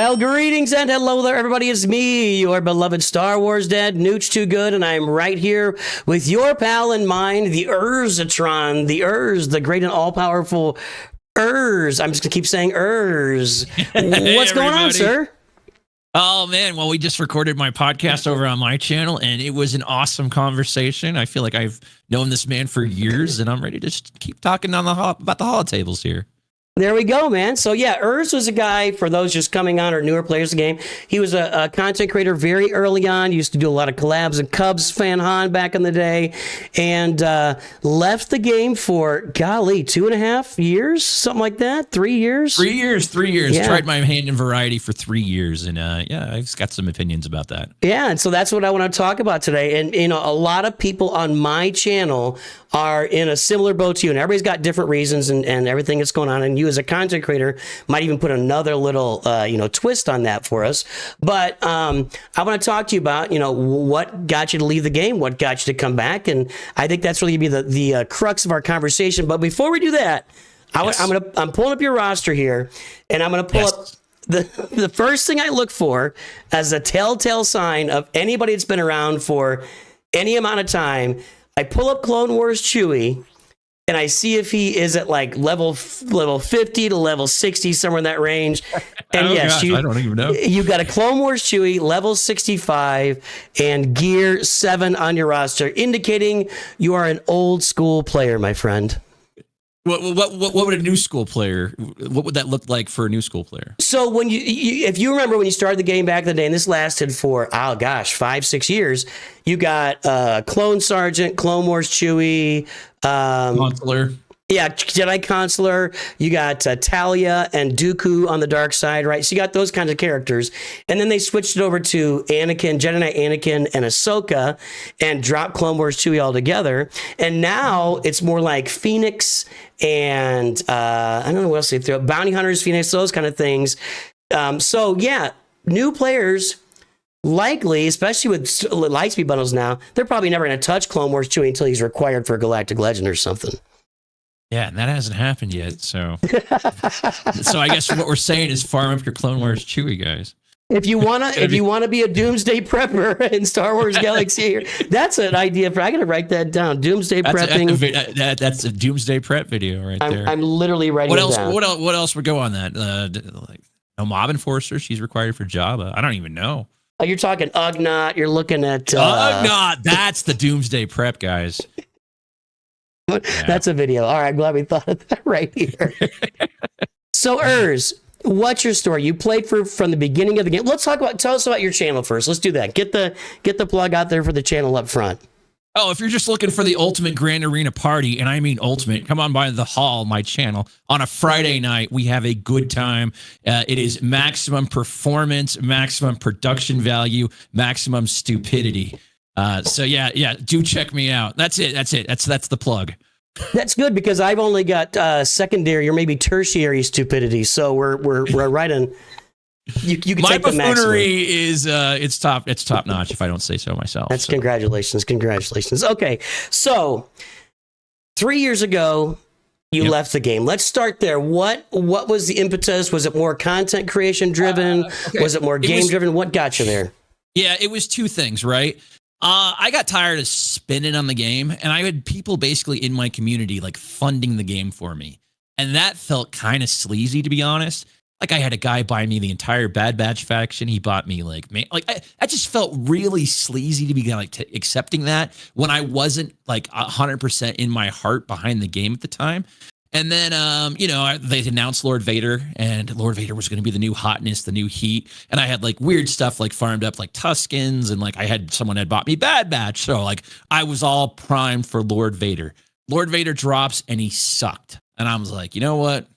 Well, greetings and hello there, everybody. It's me, your beloved Star Wars dad, Nooch Too Good, and I'm right here with your pal and mine, the Urzzatron, the Urzzz, the great and all-powerful Urzzz. I'm just going to keep saying Urzzz. What's going on, sir? Oh, man. Well, we just recorded my podcast over on my channel, and it was an awesome conversation. I feel like I've known this man for years, and I'm ready to just keep talking on about the holotables here. There we go, man. So yeah, Urzzz was a guy, for those just coming on or newer players of the game, he was a content creator very early on. He used to do a lot of collabs and Cubs fan Han back in the day, and left the game for, golly, 2.5 years, something like that, 3 years? 3 years. Yeah. Tried my hand in variety for 3 years, and yeah, I've got some opinions about that. Yeah, and so that's what I want to talk about today. And, you know, a lot of people on my channel are in a similar boat to you, and everybody's got different reasons and everything that's going on, and you as a content creator might even put another little twist on that for us. But I want to talk to you about, you know, what got you to leave the game, what got you to come back, and I think that's really going to be the crux of our conversation. But before we do that, I'm pulling up your roster here, and I'm going to pull up the first thing I look for as a telltale sign of anybody that's been around for any amount of time. I pull up Clone Wars Chewie, and I see if he is at like level 50 to level 60, somewhere in that range. And yes, I don't even know. You got a Clone Wars Chewie, level 65, and gear 7 on your roster, indicating you are an old school player, my friend. What would a new school player? What would that look like for a new school player? So when if you remember when you started the game back in the day, and this lasted for 5-6 years, you got Clone Sergeant, Clone Wars Chewie, Consular. Yeah, Jedi Consular. You got Talia and Dooku on the dark side, right? So you got those kinds of characters. And then they switched it over to Anakin, Jedi Knight Anakin, and Ahsoka, and dropped Clone Wars Chewie altogether. And now it's more like Phoenix and I don't know what else they throw. Bounty Hunters, Phoenix, those kind of things. So yeah, new players, likely, especially with Lightspeed bundles now, they're probably never going to touch Clone Wars Chewie until he's required for a Galactic Legend or something. Yeah, and that hasn't happened yet. So, so I guess what we're saying is farm up your Clone Wars Chewie, guys. If you wanna be a doomsday prepper in Star Wars Galaxy, that's an idea for. I gotta write that down. Doomsday prepping. That's a doomsday prep video right there. I'm literally writing it down. What else would go on that? Like no mob enforcer. She's required for Jabba. I don't even know. Oh, you're talking Ugnaught. You're looking at Ugnaught. That's the doomsday prep, guys. Yeah. That's a video. All right, I'm glad we thought of that right here. So, Urzzz, what's your story? You played from the beginning of the game. Tell us about your channel first. Let's do that. Get the plug out there for the channel up front. Oh, if you're just looking for the ultimate Grand Arena party, and I mean ultimate, come on by the Hall, my channel. On a Friday night, we have a good time. It is maximum performance, maximum production value, maximum stupidity. So yeah, do check me out. That's it. That's the plug. That's good because I've only got secondary or maybe tertiary stupidity. So we're right on. You can my take the maximum. buffoonery is it's top notch if I don't say so myself. That's congratulations. Okay, so 3 years ago you left the game. Let's start there. What was the impetus? Was it more content creation driven? Okay. Was it more game driven? What got you there? Yeah, it was two things, right? I got tired of spinning on the game, and I had people basically in my community like funding the game for me. And that felt kind of sleazy, to be honest. Like I had a guy buy me the entire Bad Batch faction. He bought me I just felt really sleazy to be accepting that when I wasn't like 100% in my heart behind the game at the time. And then, they announced Lord Vader, and Lord Vader was going to be the new hotness, the new heat. And I had like weird stuff like farmed up like Tuskens, and like someone had bought me Bad Batch. So like I was all primed for Lord Vader. Lord Vader drops and he sucked. And I was like, you know what?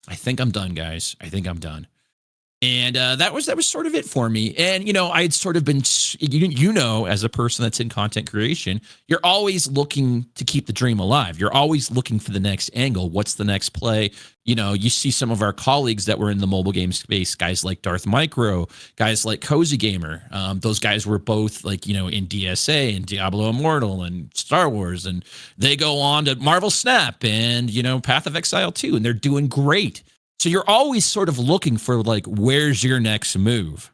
I think I'm done, guys. I think I'm done. And that was sort of it for me. And, I had sort of been, as a person that's in content creation, you're always looking to keep the dream alive. You're always looking for the next angle. What's the next play? You see some of our colleagues that were in the mobile game space, guys like Darth Micro, guys like Cozy Gamer. Those guys were both in DSA and Diablo Immortal and Star Wars. And they go on to Marvel Snap and, Path of Exile 2, and they're doing great. So you're always sort of looking for like, where's your next move?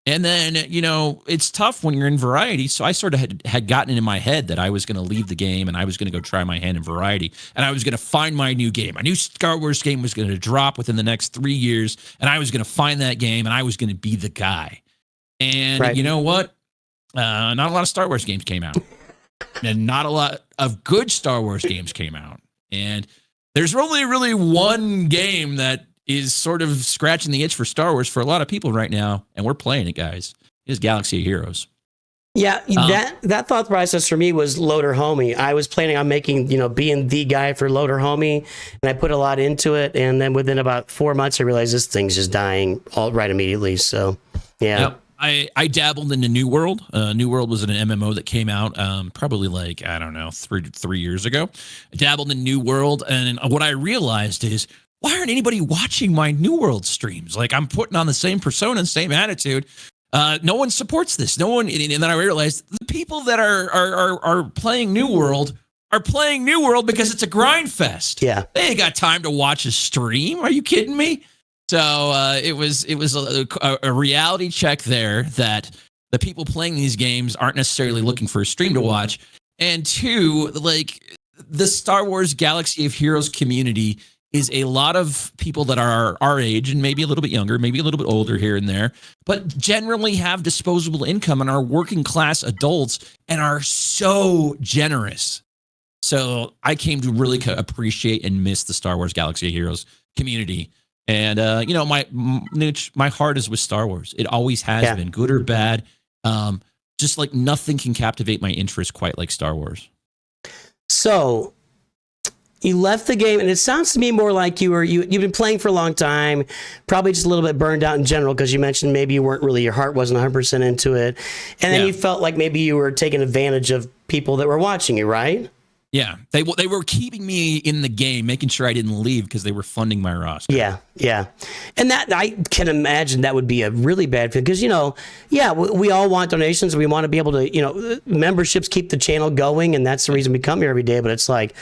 And then, it's tough when you're in variety. So I sort of had gotten in my head that I was going to leave the game and I was going to go try my hand in variety. And I was going to find my new game. My new Star Wars game was going to drop within the next 3 years. And I was going to find that game and I was going to be the guy. And you know what? Not a lot of Star Wars games came out. And not a lot of good Star Wars games came out. And there's only really one game that is sort of scratching the itch for Star Wars for a lot of people right now, and we're playing it, guys. It is Galaxy of Heroes. Yeah, that thought process for me was Loader Homie. I was planning on making, being the guy for Loader Homie, and I put a lot into it, and then within about 4 months, I realized this thing's just dying all right immediately. So, yeah. Yep. I dabbled into New World. New World was an MMO that came out probably like, I don't know, three years ago. I dabbled in New World, and what I realized is, why aren't anybody watching my New World streams? Like, I'm putting on the same persona and same attitude. No one supports this. No one. And then I realized the people that are playing New World are playing New World because it's a grind fest. Yeah. They ain't got time to watch a stream. Are you kidding me? So it was a reality check there that the people playing these games aren't necessarily looking for a stream to watch. And two, like, the Star Wars Galaxy of Heroes community is a lot of people that are our age and maybe a little bit younger, maybe a little bit older here and there, but generally have disposable income and are working class adults and are so generous. So I came to really appreciate and miss the Star Wars Galaxy of Heroes community. And, my heart is with Star Wars. It always has been, good or bad. Just like nothing can captivate my interest quite like Star Wars. So you left the game, and it sounds to me more like you've been playing for a long time, probably just a little bit burned out in general, because you mentioned maybe you weren't really, your heart wasn't 100% into it. And then you felt like maybe you were taking advantage of people that were watching you, right? Yeah, they were keeping me in the game, making sure I didn't leave because they were funding my roster. Yeah. And that, I can imagine that would be a really bad thing because, we all want donations. We want to be able to, memberships keep the channel going, and that's the reason we come here every day. But it's like,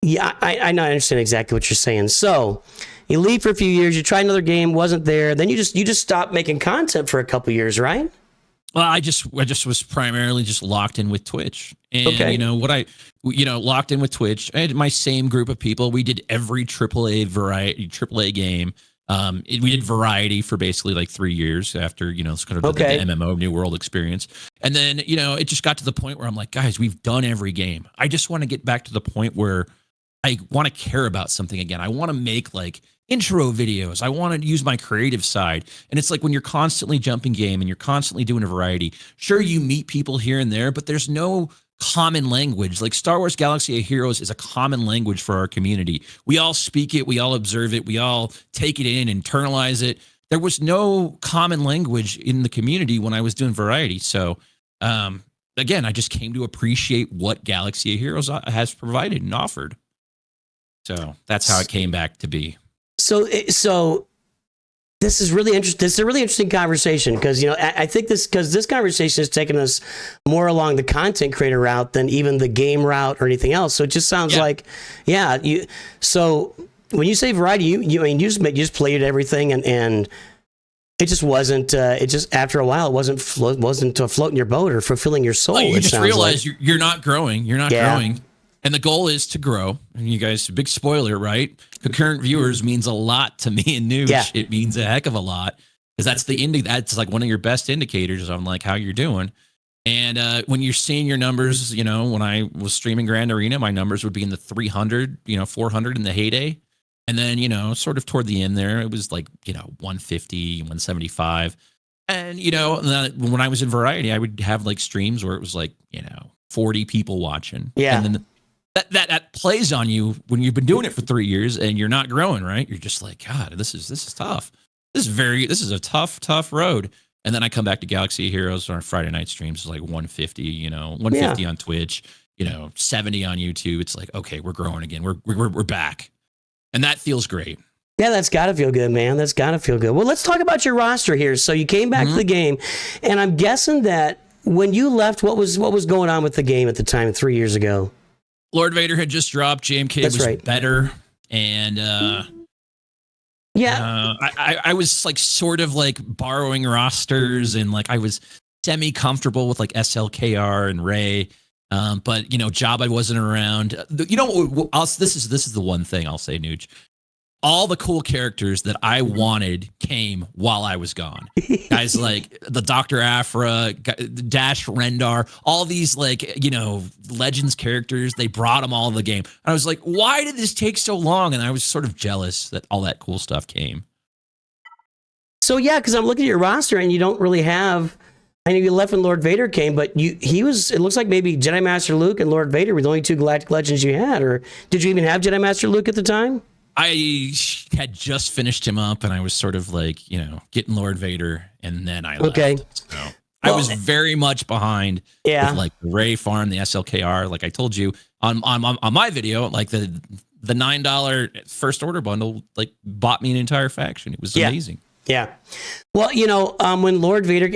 I understand exactly what you're saying. So you leave for a few years, you try another game, wasn't there. Then you just stopped making content for a couple years, right? Well, I just was primarily just locked in with Twitch. And locked in with Twitch. I had my same group of people. We did every AAA game. We did variety for basically like 3 years after, it's kind of the MMO New World experience. And then, it just got to the point where I'm like, guys, we've done every game. I just want to get back to the point where I want to care about something again. I want to make like intro videos. I want to use my creative side. And it's like when you're constantly jumping game and you're constantly doing a variety, sure, you meet people here and there, but there's no common language. Like Star Wars Galaxy of Heroes is a common language for our community. We all speak it. We all observe it. We all take it in, internalize it. There was no common language in the community when I was doing variety. So, again, I just came to appreciate what Galaxy of Heroes has provided and offered. So that's how it came back to be. So this is really interesting. This is a really interesting conversation because, I think this conversation has taken us more along the content creator route than even the game route or anything else. So it just sounds like, so when you say variety, you just played everything and it just wasn't, after a while, it wasn't floating your boat or fulfilling your soul. You just realize you're not growing. You're not growing. And the goal is to grow. And you guys, big spoiler, right? Concurrent viewers means a lot to me and Noosh. Yeah. It means a heck of a lot because that's like one of your best indicators on like how you're doing. And when you're seeing your numbers, when I was streaming Grand Arena, my numbers would be in the 300, 400 in the heyday. And then, sort of toward the end there, it was like, 150, 175. And, when I was in variety, I would have like streams where it was like, 40 people watching. Yeah. And then that plays on you when you've been doing it for 3 years and you're not growing, right? You're just like, God, this is tough. This is a tough road. And then I come back to Galaxy of Heroes on our Friday night streams, like 150, 150 on Twitch, 70 on YouTube. It's like, okay, we're growing again. We're back. And that feels great. Yeah, that's got to feel good, man. That's got to feel good. Well, let's talk about your roster here. So you came back to the game, and I'm guessing that when you left, what was going on with the game at the time 3 years ago? Lord Vader had just dropped. JMK was better. And Yeah. I was like sort of like borrowing rosters, and like I was semi comfortable with like SLKR and Ray. But you know, Jabba wasn't around. This is the one thing I'll say, Nooch. All the cool characters that I wanted came while I was gone. Guys like the Dr. Aphra, Dash Rendar, all these like, you know, Legends characters, they brought them all to the game. And I was like, why did this take so long? And I was sort of jealous that all that cool stuff came. So yeah, because I'm looking at your roster and you don't really have. I know you left when Lord Vader came, but it looks like maybe Jedi Master Luke and Lord Vader were the only two Galactic Legends you had, or did you even have Jedi Master Luke at the time? I had just finished him up, and I was sort of like, you know, getting Lord Vader, and then I left. Okay. So I was very much behind with like the Ray farm, the SLKR. Like I told you on my video, like the $9 first order bundle, like bought me an entire faction. It was amazing. Yeah. Well, you know, when Lord Vader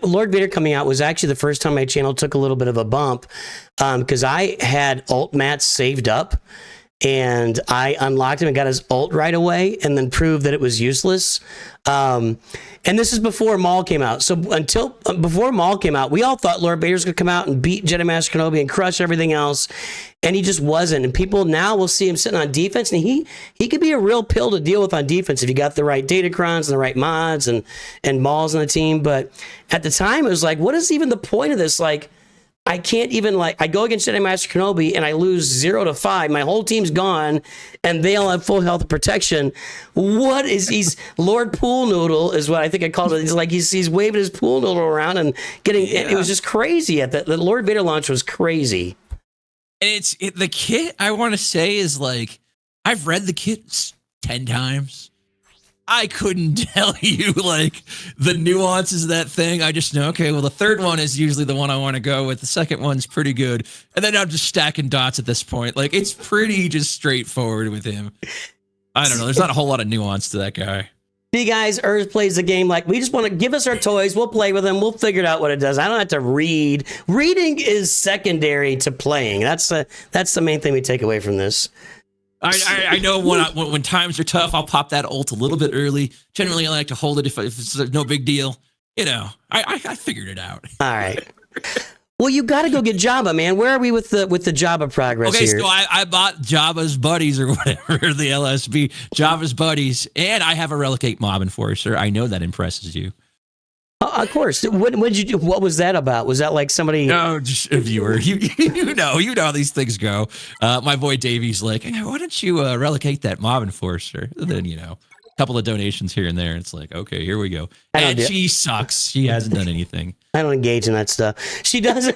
Lord Vader coming out was actually the first time my channel took a little bit of a bump, because I had alt mats saved up. And I unlocked him and got his ult right away, and then proved that it was useless. And this is before Maul came out. So before Maul came out, we all thought Lord Vader's going to come out and beat Jedi Master Kenobi and crush everything else, and he just wasn't. And people now will see him sitting on defense, and he could be a real pill to deal with on defense if you got the right datacrons and the right mods and Maul's on the team. But at the time, it was like, what is even the point of this? Like, I can't even I go against Jedi Master Kenobi and I lose 0-5. My whole team's gone and they all have full health protection. What is he's Lord Pool Noodle is what I think I called it. He's like, he's waving his pool noodle around and getting, it was just crazy the Lord Vader launch was crazy. And the kit, I want to say, is like, I've read the kit 10 times. I couldn't tell you like the nuances of that thing. I just know, okay, well, the third one is usually the one I want to go with. The second one's pretty good. And then I'm just stacking dots at this point. Like, it's pretty just straightforward with him. I don't know. There's not a whole lot of nuance to that guy. See, guys, Urzzz plays the game like, we just want to give us our toys. We'll play with them. We'll figure out what it does. I don't have to read. Reading is secondary to playing. That's the main thing we take away from this. I know when times are tough, I'll pop that ult a little bit early. Generally, I like to hold it if it's no big deal. You know, I figured it out. All right. Well, you got to go get Jabba, man. Where are we with the Jabba progress here? Okay, so I bought Jabba's buddies or whatever, the LSB, Jabba's buddies, and I have a Relicate Mob Enforcer. I know that impresses you. Of course. What did you do? What was that about? Was that like somebody? No, just a viewer. You know how these things go. My boy Davey's like, hey, why don't you relicate that Mob Enforcer? And then, you know, a couple of donations here and there. It's like, okay, here we go. And she sucks. She hasn't done anything. I don't engage in that stuff. She does.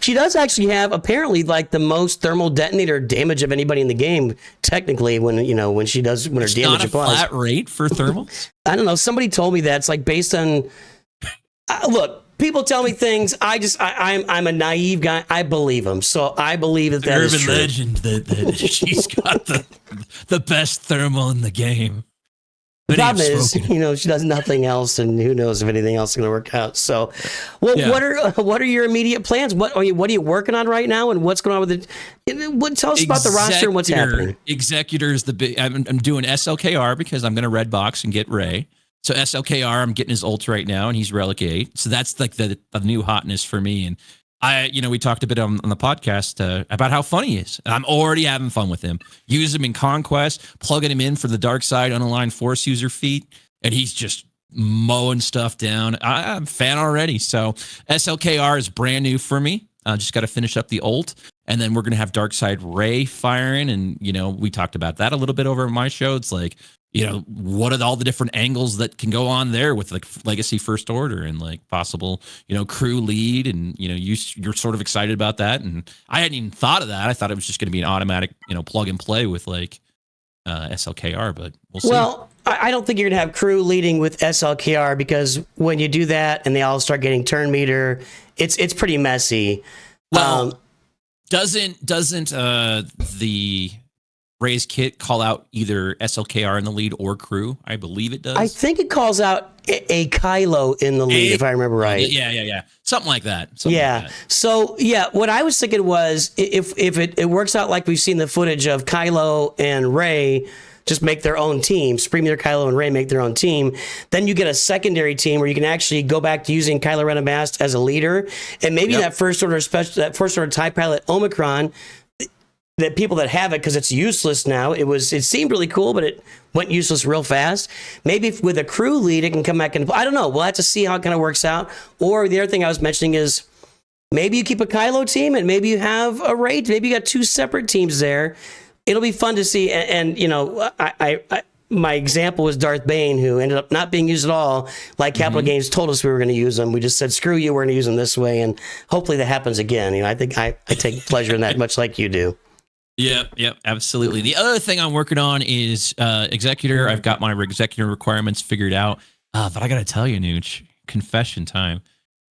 She does actually have apparently like the most thermal detonator damage of anybody in the game. Technically, when her damage applies. It's not a flat rate for thermal. I don't know. Somebody told me that it's like based on. Look, people tell me things. I'm a naive guy. I believe them, so I believe that that is true. Urban legend that she's got the best thermal in the game. The problem is, she does nothing else, and who knows if anything else is going to work out. So, what are your immediate plans? What are you working on right now, and what's going on with it? Tell us about the roster and what's happening. Executor is the big. I'm doing SLKR because I'm going to red box and get Ray. So SLKR, I'm getting his ult right now, and he's Relicate. So that's like the new hotness for me. And we talked a bit on the podcast about how funny he is. And I'm already having fun with him. Use him in Conquest, plugging him in for the dark side unaligned Force user feat, and he's just mowing stuff down. I'm a fan already. So SLKR is brand new for me. Just got to finish up the ult, and then we're going to have dark side Ray firing. And, we talked about that a little bit over my show. It's like, what are all the different angles that can go on there with like legacy first order and like possible, crew lead. And, you're sort of excited about that. And I hadn't even thought of that. I thought it was just going to be an automatic, plug and play with like SLKR, but we'll see. Well, I don't think you're going to have crew leading with SLKR because when you do that and they all start getting turn meter, it's pretty messy. Well, doesn't the Ray's kit call out either SLKR in the lead or crew? I believe it does. I think it calls out a Kylo in the lead, if I remember right. Yeah. Something like that. So, what I was thinking was if it works out like we've seen the footage of Kylo and Ray, just make their own team. Premier, Kylo, and Rey make their own team. Then you get a secondary team where you can actually go back to using Kylo Ren and Mast as a leader, and maybe that first order TIE pilot Omicron. That people that have it, because it's useless now. It seemed really cool, but it went useless real fast. Maybe with a crew lead, it can come back and I don't know. We'll have to see how it kind of works out. Or the other thing I was mentioning is maybe you keep a Kylo team and maybe you have a Rey. Maybe you got two separate teams there. It'll be fun to see. And you know, my example was Darth Bane, who ended up not being used at all. Like Capital Games told us we were going to use them. We just said, screw you, we're going to use them this way. And hopefully that happens again. You know, I think I take pleasure in that, much like you do. Yep, absolutely. The other thing I'm working on is Executor. I've got my Executor requirements figured out. But I got to tell you, Nooch, confession time.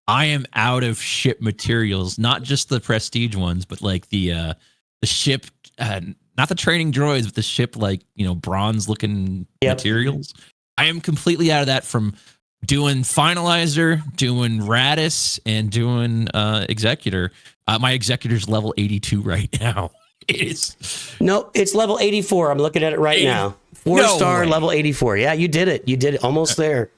I am out of ship materials, not just the prestige ones, but like the ship, not the training droids, but the ship, like, you know, bronze looking materials. I am completely out of that from doing Finalizer, doing Radis, and doing Executor. My Executor's level 82 right now. It's level 84. I'm looking at it right now. 4-star level 84. Yeah, you did it. You did it. Almost there.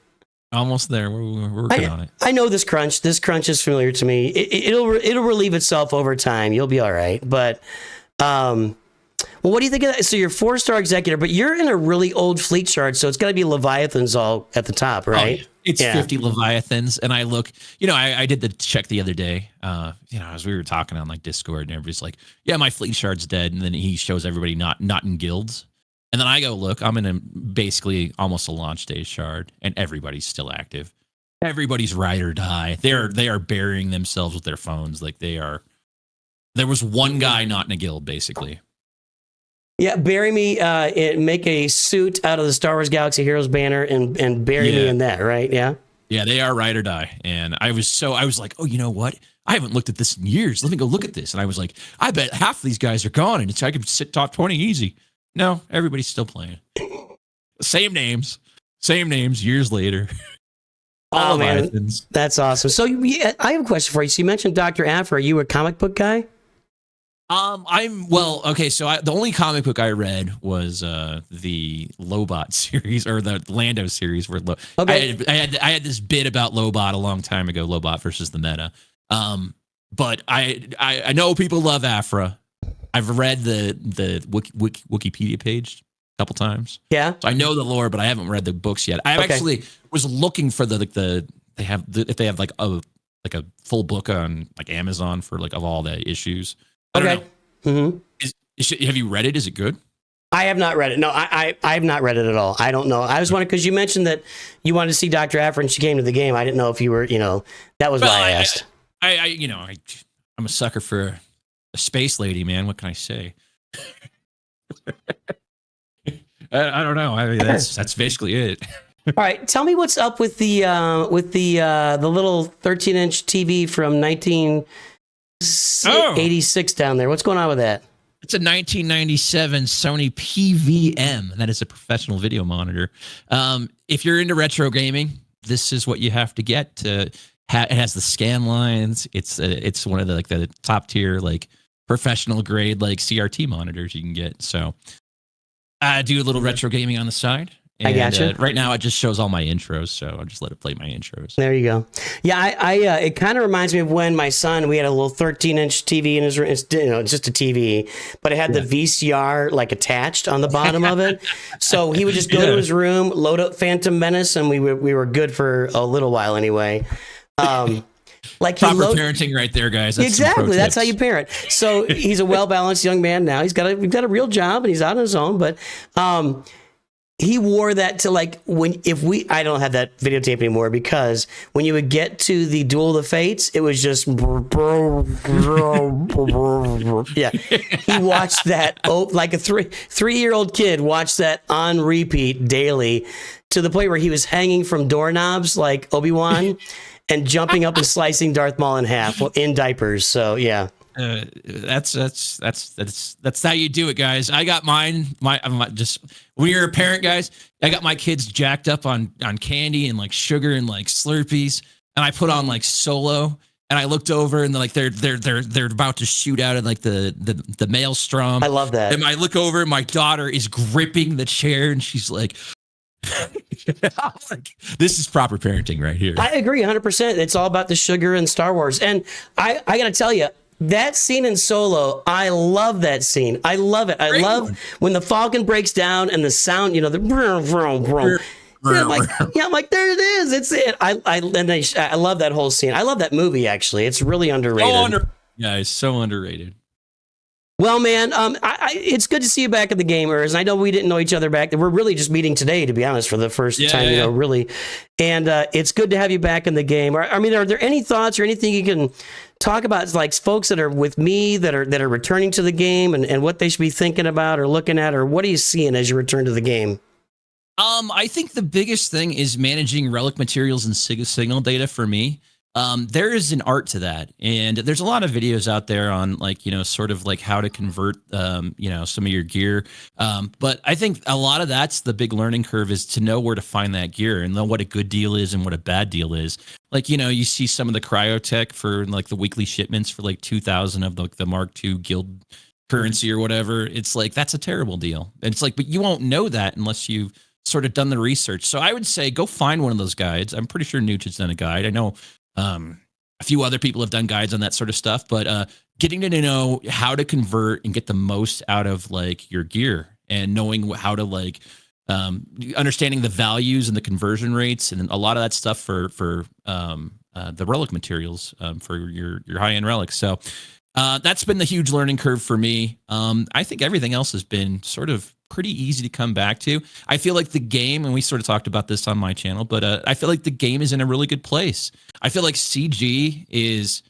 Almost there. We're working on it. I know this crunch. This crunch is familiar to me. It'll relieve itself over time. You'll be all right. But well, what do you think of that? So you're 4-star Executor, but you're in a really old fleet chart, so it's got to be Leviathans all at the top, right? Oh, it's 50 Leviathans, and I look, you know, I did the check the other day, you know, as we were talking on like Discord, and everybody's like, yeah, my fleet chart's dead, and then he shows everybody not in guilds, and then I go, look, I'm in basically almost a launch stage shard, and everybody's still active. Everybody's ride or die. They are burying themselves with their phones, like they are. There was one guy not in a guild, basically. Yeah, bury me, make a suit out of the Star Wars Galaxy Heroes banner and bury me in that, right? Yeah. Yeah, they are ride or die. And I was like, oh, you know what? I haven't looked at this in years. Let me go look at this. And I was like, I bet half of these guys are gone, and I could sit top 20 easy. No, everybody's still playing. Same names years later. Oh man, that's awesome. So I have a question for you. So you mentioned Dr. Aphra. Are you a comic book guy? Okay. So the only comic book I read was the Lobot series, or the Lando series. Where I had this bit about Lobot a long time ago, Lobot versus the meta. But I know people love Aphra. I've read the Wikipedia page a couple times. Yeah, so I know the lore, but I haven't read the books yet. I actually was looking for if they have like a full book on like Amazon for like of all the issues. I don't know. Mm-hmm. Have you read it? Is it good? I have not read it. No, I have not read it at all. I don't know. I was wondering, because you mentioned that you wanted to see Dr. Aphra and she came to the game. I didn't know if you were, you know, that was why I asked. I'm a sucker for a space lady, man. What can I say? I don't know. I mean, that's basically it. All right, tell me what's up with the little 13-inch TV from 1986 down there. What's going on with that? It's a 1997 Sony PVM. That is a professional video monitor. If you're into retro gaming, this is what you have to get. It has the scan lines. It's one of the top tier, like professional grade, like CRT monitors you can get. So I do a little retro gaming on the side. And, I gotcha. Right now, it just shows all my intros, so I'll just let it play my intros. There you go. Yeah, it kind of reminds me of when my son, we had a little 13-inch TV in his room. It's just a TV, but it had the VCR like attached on the bottom of it. So he would just go to his room, load up Phantom Menace, and we were good for a little while anyway. Like proper parenting right there, guys. That's exactly. That's how you parent. So he's a well-balanced young man now. He's got a real job and he's out on his own, but he wore that to like I don't have that videotape anymore, because when you would get to the Duel of the Fates, it was just yeah. He watched that like a three-year-old kid watched that on repeat daily, to the point where he was hanging from doorknobs like Obi-Wan and jumping up and slicing Darth Maul in half in diapers. So yeah. That's how you do it, guys. I got mine. I'm just, when you're a parent, guys, I got my kids jacked up on candy and like sugar and like Slurpees, and I put on like Solo, and I looked over and they're about to shoot out of like the maelstrom. I love that. And I look over and my daughter is gripping the chair and she's like, like, this is proper parenting right here. I agree 100%. It's all about the sugar and Star Wars. And I got to tell you, that scene in Solo, I love that scene. I love it. I love when the Falcon breaks down and the sound, the vroom, vroom, vroom. I'm like, there it is. It's it. I love that whole scene. I love that movie, actually. It's really underrated. It's so underrated. Well, man, it's good to see you back at the game, Urzzz. I know we didn't know each other back then. We're really just meeting today, to be honest, for the first time, really. And it's good to have you back in the game. Are there any thoughts or anything you can talk about, like folks that are with me that are returning to the game and what they should be thinking about or looking at, or what are you seeing as you return to the game? I think the biggest thing is managing relic materials and signal data for me. There is an art to that. And there's a lot of videos out there on sort of like how to convert, some of your gear. But I think a lot of that's the big learning curve, is to know where to find that gear and know what a good deal is and what a bad deal is. Like, you see some of the cryotech for like the weekly shipments for like 2,000 of the Mark II guild currency or whatever. It's like, that's a terrible deal. And it's like, but you won't know that unless you've sort of done the research. So I would say go find one of those guides. I'm pretty sure Nooch has done a guide. I know a few other people have done guides on that sort of stuff, but getting to know how to convert and get the most out of like your gear, and knowing how to like understanding the values and the conversion rates and a lot of that stuff for the relic materials for your high-end relics. So that's been the huge learning curve for me. I think everything else has been sort of pretty easy to come back to. I feel like the game, and we sort of talked about this on my channel, but I feel like the game is in a really good place. I feel like CG is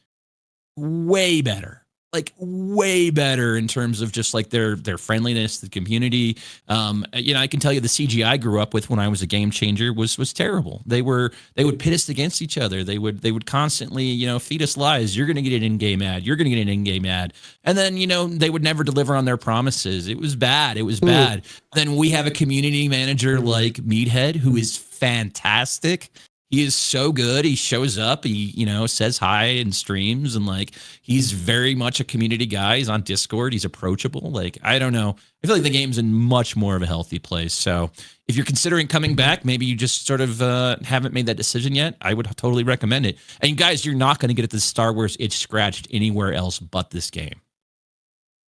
way better. Like way better in terms of just like their friendliness, the community. I can tell you the CG I grew up with when I was a game changer was terrible. They would pit us against each other. They would constantly, feed us lies. You're going to get an in-game ad. You're going to get an in-game ad. And then, they would never deliver on their promises. It was bad. It was bad. Then we have a community manager like Meathead, who is fantastic. He is so good. He shows up, he, says hi and streams, and like, he's very much a community guy. He's on Discord. He's approachable. Like, I don't know. I feel like the game's in much more of a healthy place. So if you're considering coming back, maybe you just sort of haven't made that decision yet, I would totally recommend it. And guys, you're not going to get the Star Wars itch scratched anywhere else but this game.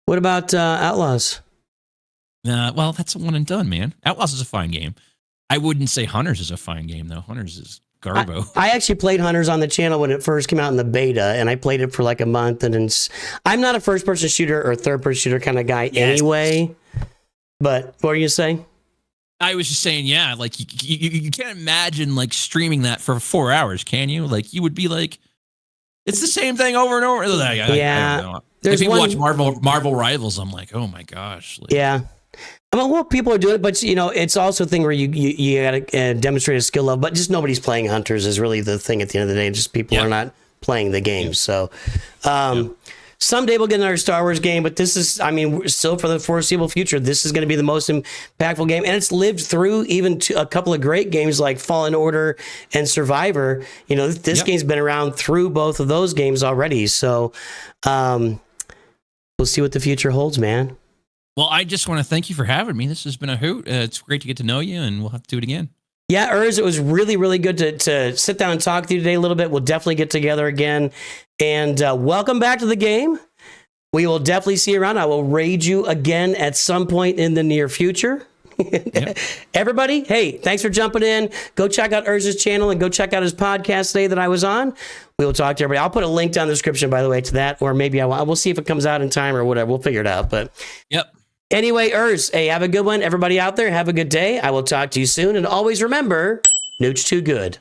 What about Outlaws? Well, that's a one and done, man. Outlaws is a fine game. I wouldn't say Hunters is a fine game, though. Hunters is garbo. I actually played Hunters on the channel when it first came out in the beta, and I played it for like a month. And I'm not a first-person shooter or third-person shooter kind of guy anyway. But what were you saying? I was just saying, yeah, like you can't imagine like streaming that for 4 hours, can you? Like you would be like, it's the same thing over and over. I don't know. If people watch Marvel Rivals, I'm like, oh my gosh. Like, yeah. I mean, well, people are doing it, but it's also a thing where you got to demonstrate a skill level. But just nobody's playing Hunters is really the thing at the end of the day. Just people are not playing the game. So someday we'll get another Star Wars game, but this is, still for the foreseeable future, this is going to be the most impactful game, and it's lived through even a couple of great games like Fallen Order and Survivor. This game's been around through both of those games already. So we'll see what the future holds, man. Well, I just want to thank you for having me. This has been a hoot. It's great to get to know you, and we'll have to do it again. Yeah, Urzzz, it was really, really good to sit down and talk to you today a little bit. We'll definitely get together again. And welcome back to the game. We will definitely see you around. I will raid you again at some point in the near future. Everybody, hey, thanks for jumping in. Go check out Urzz's channel and go check out his podcast today that I was on. We will talk to everybody. I'll put a link down in the description, by the way, to that, or maybe we'll see if it comes out in time or whatever. We'll figure it out. But anyway, Urzzz, hey, have a good one. Everybody out there, have a good day. I will talk to you soon. And always remember, Nooch too good.